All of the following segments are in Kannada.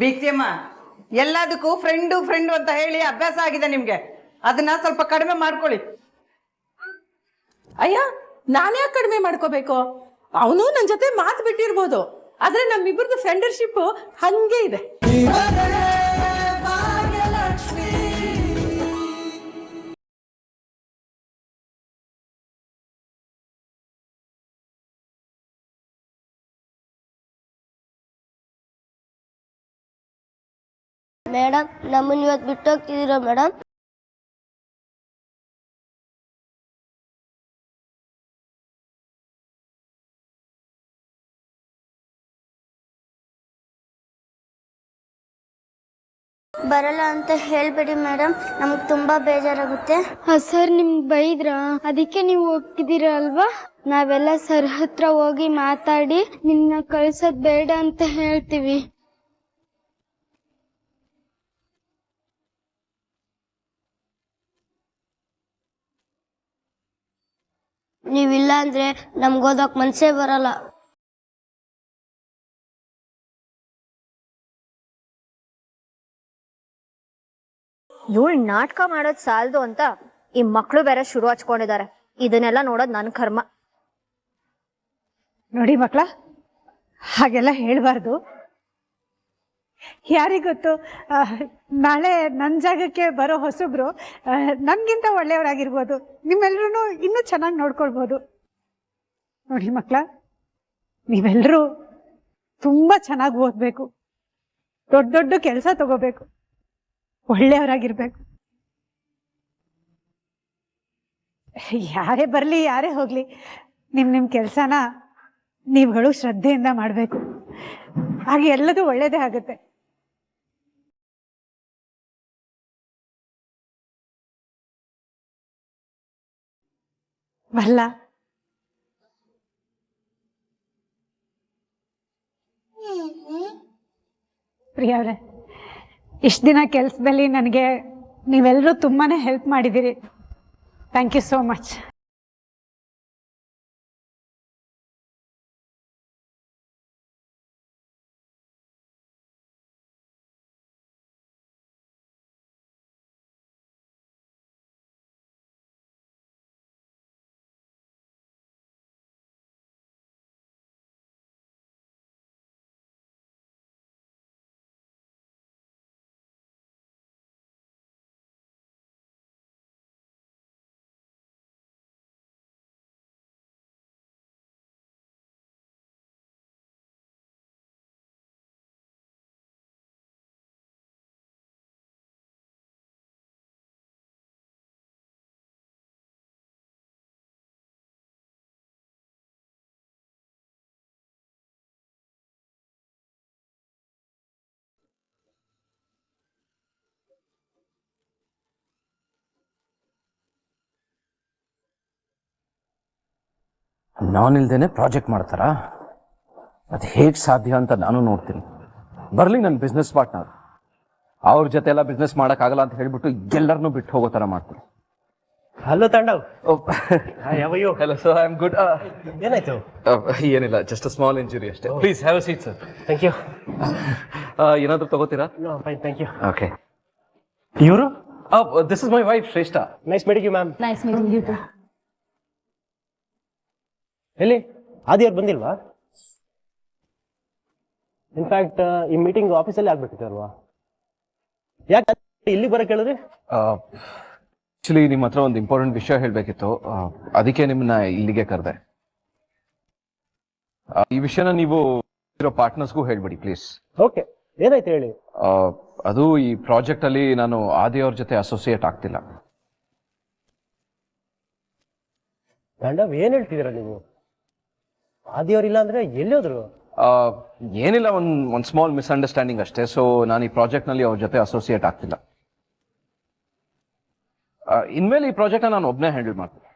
ಬೀಗ್ತಿಯಮ್ಮ, ಎಲ್ಲದಕ್ಕೂ ಫ್ರೆಂಡು ಫ್ರೆಂಡು ಅಂತ ಹೇಳಿ ಅಭ್ಯಾಸ ಆಗಿದೆ ನಿಮ್ಗೆ. ಅದನ್ನ ಸ್ವಲ್ಪ ಕಡಿಮೆ ಮಾಡ್ಕೊಳ್ಳಿ. ಅಯ್ಯ, ನಾನ್ಯಾಕೆ ಕಡಿಮೆ ಮಾಡ್ಕೋಬೇಕು? ಅವನು ನನ್ನ ಜೊತೆ ಮಾತು ಬಿಟ್ಟಿರ್ಬೋದು, ಆದ್ರೆ ನಮ್ಮಿಬ್ಬರದು ಫ್ರೆಂಡರ್ಶಿಪ್ ಹಂಗೆ ಇದೆ. ಮೇಡಮ್, ನಮ್ಮನ್ನ ಇವತ್ತು ಬಿಟ್ಟು ಹೋಗ್ತಿದ್ದೀರಾ ಮೇಡಮ್? ಬರಲ್ಲ ಅಂತ ಹೇಳ್ಬೇಡಿ ಮೇಡಮ್, ನಮ್ಗೆ ತುಂಬಾ ಬೇಜಾರಾಗುತ್ತೆ. ಸರ್ ನಿಮ್ಗೆ ಬೈದ್ರಾ? ಅದಕ್ಕೆ ನೀವು ಹೋಗ್ತಿದ್ದೀರಾ ಅಲ್ವಾ? ನಾವೆಲ್ಲ ಸರ್ ಹತ್ರ ಹೋಗಿ ಮಾತಾಡಿ ನಿನ್ನ ಕಳ್ಸೋದ್ ಬೇಡ ಅಂತ ಹೇಳ್ತೀವಿ. ನೀವಿಲ್ಲ ಅಂದ್ರೆ ನಮ್ಗೋದಕ್ ಮನ್ಸೇ ಬರಲ್ಲ. ಇವಳು ನಾಟಕ ಮಾಡೋದ್ ಸಾಲದು ಅಂತ ಈ ಮಕ್ಳು ಬೇರೆ ಶುರು ಹಚ್ಕೊಂಡಿದ್ದಾರೆ. ಇದನ್ನೆಲ್ಲ ನೋಡೋದ್ ನನ್ ಕರ್ಮ. ನೋಡಿ ಮಕ್ಳ, ಹಾಗೆಲ್ಲ ಹೇಳ್ಬಾರ್ದು. ಯಾರಿಗೊತ್ತು, ನಾಳೆ ನನ್ನ ಜಾಗಕ್ಕೆ ಬರೋ ಹೊಸಬ್ರು ನನ್ಗಿಂತ ಒಳ್ಳೆಯವರಾಗಿರ್ಬೋದು, ನಿಮ್ಮೆಲ್ರೂ ಇನ್ನೂ ಚೆನ್ನಾಗಿ ನೋಡ್ಕೊಳ್ಬೋದು. ನೋಡಿ ಮಕ್ಳ, ನೀವೆಲ್ಲರೂ ತುಂಬಾ ಚೆನ್ನಾಗಿ ಓದ್ಬೇಕು, ದೊಡ್ಡ ದೊಡ್ಡ ಕೆಲಸ ತಗೋಬೇಕು, ಒಳ್ಳೆಯವರಾಗಿರ್ಬೇಕು. ಯಾರೇ ಬರ್ಲಿ ಯಾರೇ ಹೋಗ್ಲಿ, ನಿಮ್ ಕೆಲಸನ ನೀವುಗಳು ಶ್ರದ್ಧೆಯಿಂದ ಮಾಡಬೇಕು. ಹಾಗೆ ಎಲ್ಲದೂ ಒಳ್ಳೇದೇ ಆಗುತ್ತೆ. ಬಲ್ಲ ಪ್ರಿಯವ್ರೆ, ಇಷ್ಟು ದಿನ ಕೆಲಸದಲ್ಲಿ ನನಗೆ ನೀವೆಲ್ಲರೂ ತುಂಬಾನೇ ಹೆಲ್ಪ್ ಮಾಡಿದ್ದೀರಿ. Thank you so much. ನಾನಿಲ್ದೇನೆ ಪ್ರಾಜೆಕ್ಟ್ ಮಾಡ್ತಾರಾ? ಅದು ಹೇಗೆ ಸಾಧ್ಯ ಅಂತ ನಾನು ನೋಡ್ತೀನಿ. ಬರಲಿ ನನ್ನ ಬಿಸ್ನೆಸ್ ಪಾರ್ಟ್ನರ್, ಅವ್ರ ಜೊತೆ ಎಲ್ಲ ಬಿಸ್ನೆಸ್ ಮಾಡೋಕ್ಕಾಗಲ್ಲ ಅಂತ ಹೇಳ್ಬಿಟ್ಟು ಎಲ್ಲರನ್ನೂ ಬಿಟ್ಟು ಹೋಗೋ ಥರ ಮಾಡ್ತೀನಿ. Hello Tandav. Hello sir, I am good. ಏನಾಯ್ತು? ಏನಿಲ್ಲ, ಜಸ್ಟ್ ಅ ಸ್ಮಾಲ್ ಇಂಜುರಿ ಅಷ್ಟೇ. Please have a seat sir. Thank you. ಏನಾದರೂ ತಗೋತೀರಾ? Fine, thank you. ಓಕೆ. ಇವರು? This is my wife Shreshta. Nice meeting you ma'am. Nice meeting you too. ಎಲ್ಲಿ ಆದಿ ಅವ್ರು ಬಂದಿಲ್ವಾ? ಇನ್ಫ್ಯಾಕ್ಟ್ ಈ ಮೀಟಿಂಗ್ ಆಫೀಸಲ್ಲಿ ಆಗ್ಬೇಕಿತ್ತು ಅಲ್ವಾ? ಯಾಕೆ ಇಲ್ಲಿ ಬರಕ್ಕೆ ಹೇಳಿದ್ರಿ? ಆಕ್ಚುಲಿ ನಿಮ್ಮ ಹತ್ರ ಒಂದು ಇಂಪಾರ್ಟೆಂಟ್ ವಿಷಯ ಹೇಳಬೇಕಿತ್ತು, ಅದಕ್ಕೆ ನಿಮ್ಮನ್ನ ಇಲ್ಲಿಗೆ ಕರೆದೆ. ಈ ವಿಷಯನ ನೀವು ಇರೋ ಪಾರ್ಟ್ನರ್ಸ್ಗೂ ಹೇಳ್ಬಿಡಿ ಪ್ಲೀಸ್. ಓಕೆ, ಏನಾಯ್ತು ಹೇಳಿ. ಅದು ಈ ಪ್ರಾಜೆಕ್ಟ್ ಅಲ್ಲಿ ನಾನು ಆದಿ ಅವ್ರ ಜೊತೆ ಅಸೋಸಿಯೇಟ್ ಆಗ್ತಿಲ್ಲ. ತಾಂಡವ್, ಏನ್ ಹೇಳ್ತಿದ್ದೀರಾ ನೀವು? ಆದಿಯವ್ರಿಲ್ಲ ಅಂದ್ರೆ ಎಲ್ಲಿ ಹೋದ್ರು? ಏನಿಲ್ಲ, ಒಂದು ಸ್ಮಾಲ್ ಮಿಸ್ಅಂಡರ್ಸ್ಟ್ಯಾಂಡಿಂಗ್ ಅಷ್ಟೇ. ಸೊ ನಾನು ಈ ಪ್ರಾಜೆಕ್ಟ್ ನಲ್ಲಿ ಅವ್ರ ಜೊತೆ ಅಸೋಸಿಯೇಟ್ ಆಗ್ತಿಲ್ಲ. ಇನ್ಮೇಲೆ ಈ ಪ್ರಾಜೆಕ್ಟ್ ನಾನು ಒಬ್ಬನೇ ಹ್ಯಾಂಡಲ್ ಮಾಡ್ತೀನಿ.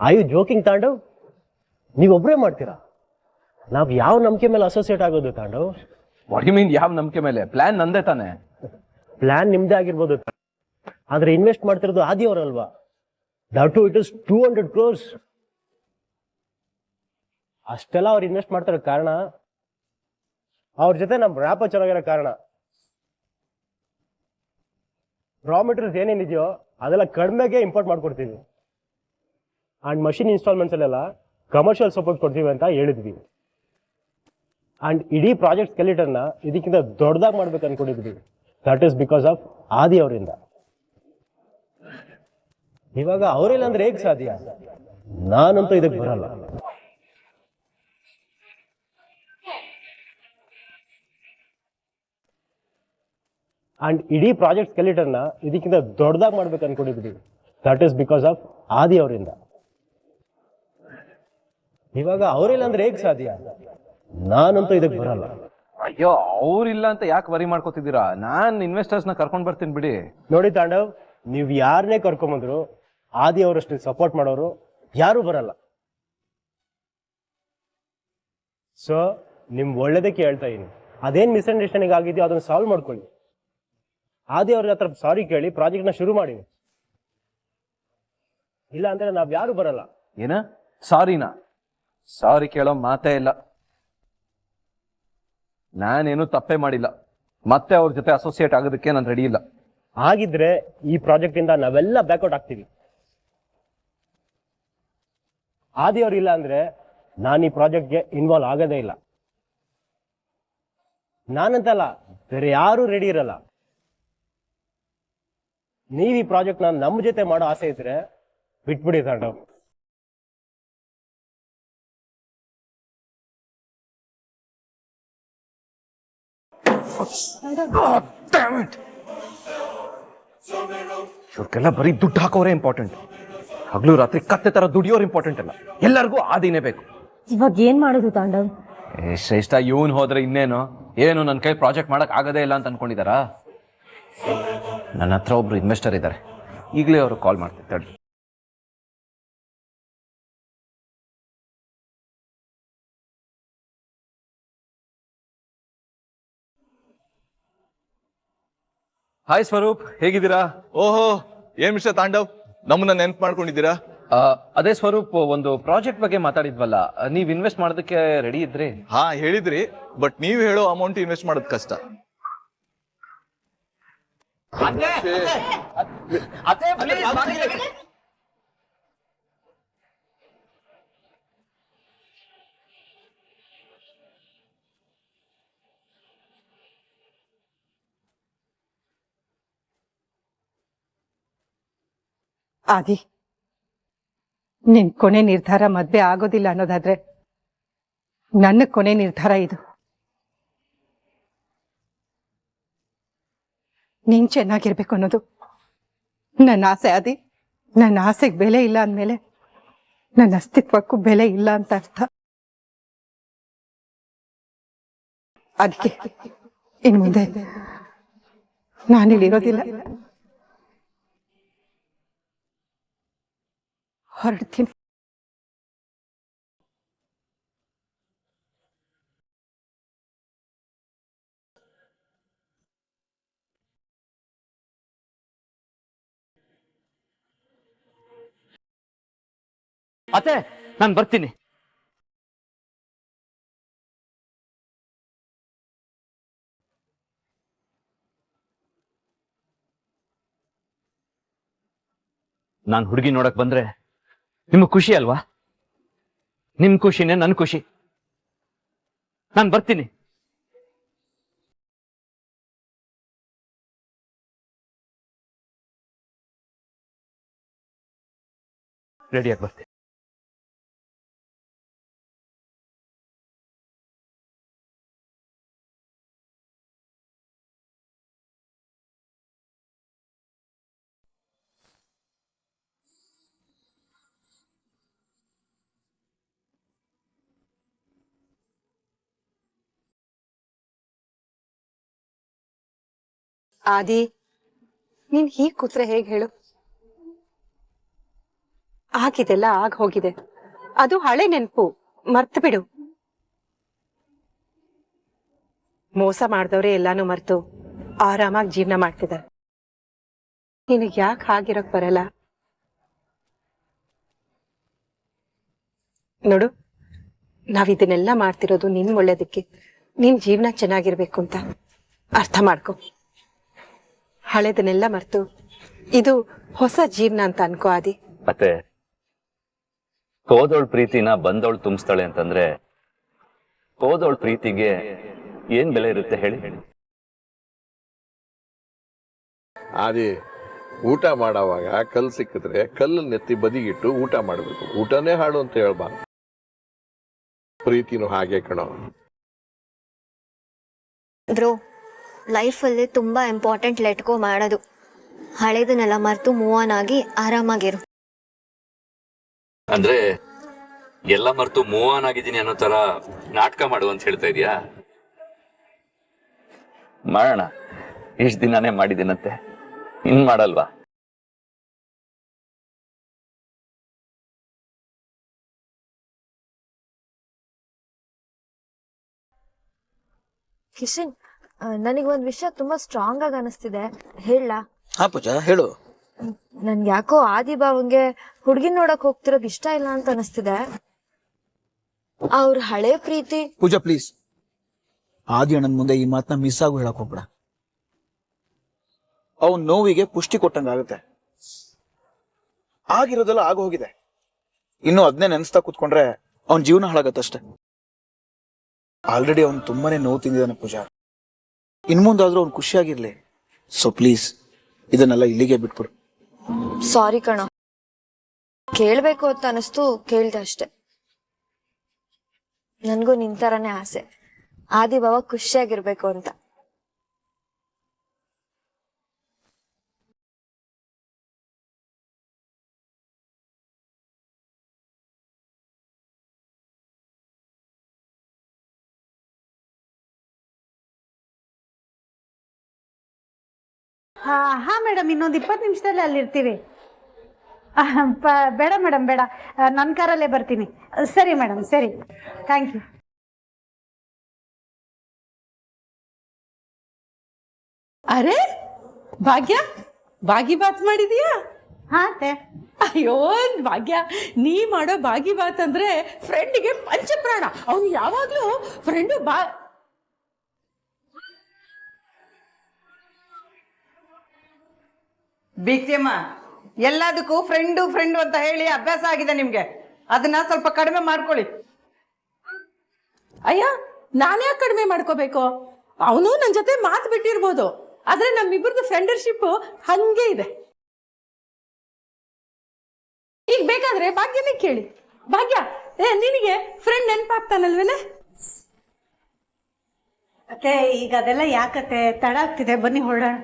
Are you joking Tandav? ನೀವೊಬ್ಬರೇ ಮಾಡ್ತೀರಾ? ನಾವ್ ಯಾವ ನಂಬಿಕೆ ಮೇಲೆ ಅಸೋಸಿಯೇಟ್ ಆಗೋದು ತಾಂಡವ್? ವಾಟ್ ಯು ಮೀನ್ ಯಾವ ನಂಬಿಕೆ ಮೇಲೆ? ಪ್ಲಾನ್ ನಂದೇ ತಾನೆ. ಪ್ಲಾನ್ ನಿಮ್ದೇ ಆಗಿರ್ಬೋದು, ಆದ್ರೆ ಇನ್ವೆಸ್ಟ್ ಮಾಡ್ತಿರೋದು ಆದಿಯವರಲ್ವಾ? That too it is 200 crores. ಅಷ್ಟೆಲ್ಲ ಅವ್ರು ಇನ್ವೆಸ್ಟ್ ಮಾಡ್ತಿರೋ ಕಾರಣ ಅವ್ರ ಜೊತೆ ನಮ್ಮ ರ್ಯಾಪ ಚೆನ್ನಾಗಿರೋ ಕಾರಣ. ರಾ ಮೆಟೀರಿಯಲ್ಸ್ ಏನೇನಿದೆಯೋ ಅದೆಲ್ಲ ಕಡಿಮೆಗೆ ಇಂಪೋರ್ಟ್ ಮಾಡ್ಕೊಡ್ತೀವಿ. ಅಂಡ್ ಮಷಿನ್ ಇನ್ಸ್ಟಾಲ್ಮೆಂಟ್ಸ್ ಅಲ್ಲೆಲ್ಲ ಕಮರ್ಷಿಯಲ್ ಸಪೋರ್ಟ್ ಕೊಡ್ತೀವಿ ಅಂತ ಹೇಳಿದ್ವಿ. ಅಂಡ್ ಇಡೀ ಪ್ರಾಜೆಕ್ಟ್ ಸ್ಕೆಲಿಟನ್ನ ಇದಕ್ಕಿಂತ ದೊಡ್ಡದಾಗಿ ಮಾಡ್ಬೇಕು ಅನ್ಕೊಂಡಿದ್ವಿ. ದಟ್ ಈಸ್ ಬಿಕಾಸ್ ಆಫ್ ಆದಿ ಅವರಿಂದ. ಇವಾಗ ಅವರಿಲ್ಲ ಅಂದ್ರೆ ಹೇಗೆ ಸಾಧ್ಯ? ನಾನಂತೂ ಇದಕ್ಕೆ ಬರಲ್ಲ. ಅಂಡ್ ಇಡೀ ಪ್ರಾಜೆಕ್ಟ್ ಸ್ಕೆಲಿಟನ್ನ ಇದಕ್ಕಿಂತ ದೊಡ್ಡದಾಗಿ ಮಾಡ್ಬೇಕು ಅನ್ಕೊಂಡಿದ್ವಿ. ದಟ್ ಈಸ್ ಬಿಕಾಸ್ ಆಫ್ ಆದಿ ಅವರಿಂದ. ಇವಾಗ ಅವರಿಲ್ಲ ಅಂದ್ರೆ ಹೇಗೆ ಸಾಧ್ಯ? ನಾನಂತೂ ಇದಕ್ಕೆ ಬರಲ್ಲ. ಅಯ್ಯೋ, ಅವ್ರಿಲ್ಲ ಅಂತ ಯಾಕೆ ವರಿ ಮಾಡ್ಕೋತಿದ್ದೀರಾ? ನಾನ್ ಇನ್ವೆಸ್ಟರ್ಸ್ನ ಕರ್ಕೊಂಡ್ ಬರ್ತೀನಿ ಬಿಡಿ. ನೋಡಿ ತಾಂಡವ್, ನೀವು ಯಾರನ್ನೇ ಕರ್ಕೊಂಬಂದ್ರು ಆದಿ ಅವರಷ್ಟು ಸಪೋರ್ಟ್ ಮಾಡೋರು ಯಾರು ಬರಲ್ಲ. ಸೊ ನಿಮ್ ಒಳ್ಳೇದಕ್ಕೆ ಹೇಳ್ತಾ ಇದೀನಿ. ಅದೇನ್ ಮಿಸ್ಅಂಡರ್ಸ್ಟ್ಯಾಂಡಿಂಗ್ ಆಗಿದೆಯೋ ಅದನ್ನ ಸಾಲ್ವ್ ಮಾಡ್ಕೊಳ್ಳಿ. ಆದಿ ಅವ್ರ ಹತ್ರ ಸಾರಿ ಕೇಳಿ ಪ್ರಾಜೆಕ್ಟ್ನ ಶುರು ಮಾಡಿ. ಇಲ್ಲ ಅಂದ್ರೆ ನಾವ್ ಯಾರು ಬರಲ್ಲ. ಏನ ಸಾರಿನಾ? ಸಾರಿ ಕೇಳೋ ಮಾತೇ ಇಲ್ಲ. ನಾನೇನು ತಪ್ಪೇ ಮಾಡಿಲ್ಲ. ಮತ್ತೆ ಅವ್ರ ಜೊತೆ ಅಸೋಸಿಯೇಟ್ ಆಗೋದಕ್ಕೆ ನಾನು ರೆಡಿ ಇಲ್ಲ. ಹಾಗಿದ್ರೆ ಈ ಪ್ರಾಜೆಕ್ಟ್ ಇಂದ ನಾವೆಲ್ಲ ಬ್ಯಾಕ್ಔಟ್ ಆಗ್ತೀವಿ. ಆದಿ ಅವ್ರು ಇಲ್ಲ ಅಂದ್ರೆ ನಾನು ಈ ಪ್ರಾಜೆಕ್ಟ್ಗೆ ಇನ್ವಾಲ್ವ್ ಆಗೋದೇ ಇಲ್ಲ. ನಾನಂತಲ್ಲ, ಬೇರೆ ಯಾರು ರೆಡಿ ಇರಲ್ಲ. ನೀವು ಈ ಪ್ರಾಜೆಕ್ಟ್ ನಮ್ಮ ಜೊತೆ ಮಾಡೋ ಆಸೆ ಇದ್ರೆ ಬಿಟ್ಬಿಡಿ ತಾಂಡವ್. ಇವ್ರಿಗೆಲ್ಲ ಬರೀ ದುಡ್ಡು ಹಾಕೋರೇ ಇಂಪಾರ್ಟೆಂಟ್. ಹಗ್ಲು ರಾತ್ರಿ ಕತ್ತೆ ತರ ದುಡಿಯೋರು ಇಂಪಾರ್ಟೆಂಟ್ ಅಲ್ಲ. ಎಲ್ಲರಿಗೂ ಆದಿನೇ ಬೇಕು. ಇವಾಗ ಏನ್ ಮಾಡೋದು ತಾಂಡವ್? ಶ್ರೇಷ್ಠ, ಇವನ್ ಹೋದ್ರೆ ಇನ್ನೇನು? ಏನು ನನ್ನ ಕೈ ಪ್ರಾಜೆಕ್ಟ್ ಮಾಡಕ್ ಆಗದೇ ಇಲ್ಲ ಅಂತ ಅನ್ಕೊಂಡಿದಾರಾ? ನನ್ನ ಹತ್ರ ಒಬ್ರು ಇನ್ವೆಸ್ಟರ್ ಇದ್ದಾರೆ. ಈಗಲೇ ಅವರು ಕಾಲ್ ಮಾಡ್ತಿದ್ದಾರೆ. ಹಾಯ್ ಸ್ವರೂಪ್, ಹೇಗಿದ್ದೀರಾ? ಓಹೋ, ಏನ್ ಮಿಸ್ಟರ್ ತಾಂಡವ್, ನಮ್ಮನ್ನ ನೆನ್ಪು ಮಾಡ್ಕೊಂಡಿದ್ದೀರಾ? ಅದೇ ಸ್ವರೂಪ್, ಒಂದು ಪ್ರಾಜೆಕ್ಟ್ ಬಗ್ಗೆ ಮಾತಾಡಿದ್ವಲ್ಲ, ನೀವ್ ಇನ್ವೆಸ್ಟ್ ಮಾಡೋದಕ್ಕೆ ರೆಡಿ ಇದ್ರಿ? ಹಾ ಹೇಳಿದ್ರಿ, ಬಟ್ ನೀವು ಹೇಳೋ ಅಮೌಂಟ್ ಇನ್ವೆಸ್ಟ್ ಮಾಡೋದು ಕಷ್ಟ. ಆದಿ, ನಿನ್ ಕೊನೆ ನಿರ್ಧಾರ ಮದ್ವೆ ಆಗೋದಿಲ್ಲ ಅನ್ನೋದಾದ್ರೆ ನನ್ನ ಕೊನೆ ನಿರ್ಧಾರ ಇದು. ನೀನ್ ಚೆನ್ನಾಗಿರ್ಬೇಕು ಅನ್ನೋದು ನನ್ನ ಆಸೆ. ಆದಿ, ನನ್ನ ಆಸೆಗೆ ಬೆಲೆ ಇಲ್ಲ ಅಂದ್ಮೇಲೆ ನನ್ನ ಅಸ್ತಿತ್ವಕ್ಕೂ ಬೆಲೆ ಇಲ್ಲ ಅಂತ ಅರ್ಥ. ಅದಕ್ಕೆ ಇನ್ ಮುಂದೆ ನಾನಿಲ್ಲಿರೋದಿಲ್ಲ, ಹೊರಡ್ತೀನಿ. ಅತ್ತೆ, ನಾನು ಬರ್ತೀನಿ. ನಾನು ಹುಡುಗಿ ನೋಡಕ್ ಬಂದ್ರೆ ನಿಮ್ಗೆ ಖುಷಿ ಅಲ್ವಾ? ನಿಮ್ ಖುಷಿನೇ ನನ್ ಖುಷಿ. ನಾನು ಬರ್ತೀನಿ. ರೆಡಿಯಾಗಿ ಬರ್ತೀನಿ. ಆದಿ, ನೀನ್ ಹೀಗ್ ಕೂತ್ರೆ ಹೇಗ್ ಹೇಳು? ಆಗಿದೆಲ್ಲ ಆಗ ಹೋಗಿದೆ, ಅದು ಹಳೆ ನೆನ್ಪು, ಮರ್ತು ಬಿಡು. ಮೋಸ ಮಾಡ್ದವ್ರೆ ಎಲ್ಲಾನು ಮರ್ತು ಆರಾಮಾಗಿ ಜೀವನ ಮಾಡ್ತಿದ್ದಾರೆ. ನಿನಗ್ ಯಾಕೆ ಹಾಗಿರಕ್ ಬರಲ್ಲ? ನೋಡು, ನಾವಿದನ್ನೆಲ್ಲ ಮಾಡ್ತಿರೋದು ನಿನ್ ಒಳ್ಳೇದಕ್ಕೆ. ನಿನ್ ಜೀವನ ಚೆನ್ನಾಗಿರ್ಬೇಕು ಅಂತ ಅರ್ಥ ಮಾಡ್ಕೊ. ಹಳೆದನ್ನೆಲ್ಲ ಮರ್ತು ಇದು ಹೊಸ ಜೀವನ ಅಂತ ಅನ್ಕೋ ಆದಿ. ಮತ್ತೆ ಹೋದವಳ ಪ್ರೀತಿನ ಬಂದವಳು ತುಂಬಿಸ್ತಾಳೆ ಅಂತಂದ್ರೆ ಹೋದವಳ ಪ್ರೀತಿಗೆ ಏನ್ ಬೆಲೆ ಇರುತ್ತೆ ಹೇಳಿ? ಅದೇ ಊಟ ಮಾಡೋವಾಗ ಕಲ್ಲು ಸಿಕ್ಕಿದ್ರೆ ಕಲ್ಲು ನೆತ್ತಿ ಬದಿಗಿಟ್ಟು ಊಟ ಮಾಡಬೇಕು. ಊಟನೇ ಹಾಡು ಅಂತ ಹೇಳ್ಬಾರ್ದು. ಪ್ರೀತಿನೂ ಹಾಗೆ ಕಣೋ. ಬ್ರೋ, ಲೈಫಲ್ಲಿ ತುಂಬಾ ಇಂಪಾರ್ಟೆಂಟ್ ಲೆಟ್ ಗೋ ಮಾಡೋದು. ಹಳೇದನ್ನೆಲ್ಲ ಮರೆತು ಮೂವ್ ಆನ್ ಆಗಿ ಆರಾಮಾಗಿರು. ಅಂದ್ರೆ ಎಲ್ಲ ಮರೆತು ಮೂವ್ ಆನ್ ಆಗಿದ್ದೀನಿ ಅನ್ನೋ ತರ ನಾಟಕ ಮಾಡು ಅಂತ ಹೇಳ್ತಾ ಇದೀಯಾ? ಮಾಡೋಣ, ಇಷ್ಟ ದಿನಾನೇ ಮಾಡಿದ್ದೀನಂತೆ, ಇನ್ ಮಾಡಲ್ವಾ? ಕಿಶನ್, ನನಗೊಂದ್ ವಿಷಯ ತುಂಬಾ ಸ್ಟ್ರಾಂಗ್ ಆಗಿ ಅನಿಸ್ತಿದೆ, ಹೇಳ? ಹಾ ಪೂಜಾ, ಹೇಳು. ನನ್ಗೆ ಯಾಕೋ ಆದಿ ಬಾವಂಗೆ ಹುಡ್ಗಿನ್ ನೋಡಕ್ ಹೋಗ್ತಿರೋದ್ ಇಷ್ಟ ಇಲ್ಲ ಅಂತ ಅನಿಸ್ತಿದೆ. ಅವ್ರ ಹಳೆ ಪ್ರೀತಿ. ಪೂಜಾ ಪ್ಲೀಸ್, ಆದಿ ಅಣ್ಣನ್ ಮುಂದೆ ಈ ಮಾತನ್ನ ಮಿಸ್ ಆಗು ಹೇಳಕ್ ಹೋಗ್ಬೇಡ. ಅವನ್ ನೋವಿಗೆ ಪುಷ್ಟಿ ಕೊಟ್ಟಂಗಾಗುತ್ತೆ. ಆಗಿರೋದೆಲ್ಲ ಆಗೋಗಿದೆ. ಇನ್ನು ಅದನ್ನೇ ನೆನ್ಸ್ತಾ ಕೂತ್ಕೊಂಡ್ರೆ ಅವನ್ ಜೀವನ ಹಾಳಾಗತ್ತಷ್ಟೆ. ಆಲ್ರೆಡಿ ಅವ್ನು ತುಂಬಾನೇ ನೋವು ತಿಂದಿದ್ದಾನೆ ಪೂಜಾ. ಇನ್ಮುಂದಾದ್ರೂ ಅವ್ನು ಖುಷಿಯಾಗಿರ್ಲಿ. ಸೊ ಪ್ಲೀಸ್, ಇದನ್ನೆಲ್ಲ ಇಲ್ಲಿಗೆ ಬಿಟ್ಬಿಡು. ಸಾರಿ ಕಣ, ಕೇಳ್ಬೇಕು ಅಂತ ಅನಿಸ್ತು, ಕೇಳ್ದೆ ಅಷ್ಟೆ. ನನ್ಗೂ ನಿಂತರನೇ ಆಸೆ, ಆದಿ ಬಾವ ಖುಷಿಯಾಗಿರ್ಬೇಕು ಅಂತ. ಹಾ ಮೇಡಮ್, ಇನ್ನೊಂದು 20 ನಿಮಿಷದಲ್ಲಿ ಅಲ್ಲಿರ್ತೀವಿ. ಬೇಡ ಮೇಡಮ್, ಬೇಡ, ನನ್ನ ಕಾರಲ್ಲೇ ಬರ್ತೀನಿ. ಸರಿ ಮೇಡಮ್, ಸರಿ, ಥ್ಯಾಂಕ್ ಯು. ಅರೆ ಭಾಗ್ಯ, ಬಾಗಿ ಬಾತ್ ಮಾಡಿದೀಯಾ? ಹಾ ಅತ್ತೆ. ಅಯ್ಯೋ ಭಾಗ್ಯ, ನೀ ಮಾಡೋ ಬಾಗಿ ಬಾತ್ ಅಂದ್ರೆ ಫ್ರೆಂಡಿಗೆ ಪಂಚಪ್ರಾಣ. ಅವ್ನು ಯಾವಾಗ್ಲೂ ಫ್ರೆಂಡು ಬೀಗ್ತಿಯಮ್ಮ, ಎಲ್ಲದಕ್ಕೂ ಫ್ರೆಂಡು ಅಂತ ಹೇಳಿ ಅಭ್ಯಾಸ ಆಗಿದೆ ನಿಮ್ಗೆ. ಅದನ್ನ ಸ್ವಲ್ಪ ಕಡಿಮೆ ಮಾಡ್ಕೊಳ್ಳಿ. ಅಯ್ಯ, ನಾನ್ಯಾಕೆ ಕಡಿಮೆ ಮಾಡ್ಕೋಬೇಕು? ಅವನು ನನ್ನ ಜೊತೆ ಮಾತು ಬಿಟ್ಟಿರ್ಬೋದು, ಆದ್ರೆ ನಮ್ಮಿಬ್ಬರದು ಫ್ರೆಂಡರ್ಶಿಪ್ ಹಂಗೆ ಇದೆ. ಈಗ ಬೇಕಾದ್ರೆ ಭಾಗ್ಯನೇ ಕೇಳಿ. ಭಾಗ್ಯ, ನಿನಗೆ ಫ್ರೆಂಡ್ ನೆನಪಾಗ್ತಾನಲ್ವೇನೆ? ಅತ್ತೆ, ಈಗ ಅದೆಲ್ಲ ಯಾಕತ್ತೆ? ತಡ ಆಗ್ತಿದೆ, ಬನ್ನಿ ಹೊರಡೋಣ.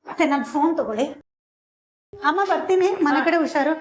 ಮತ್ತೆ ನನ್ನ ಫೋನ್ ತಗೊಳ್ಳಿ. ಅಮ್ಮ ಬರ್ತೀನಿ, ಮನೆ ಕಡೆ ಹುಷಾರು.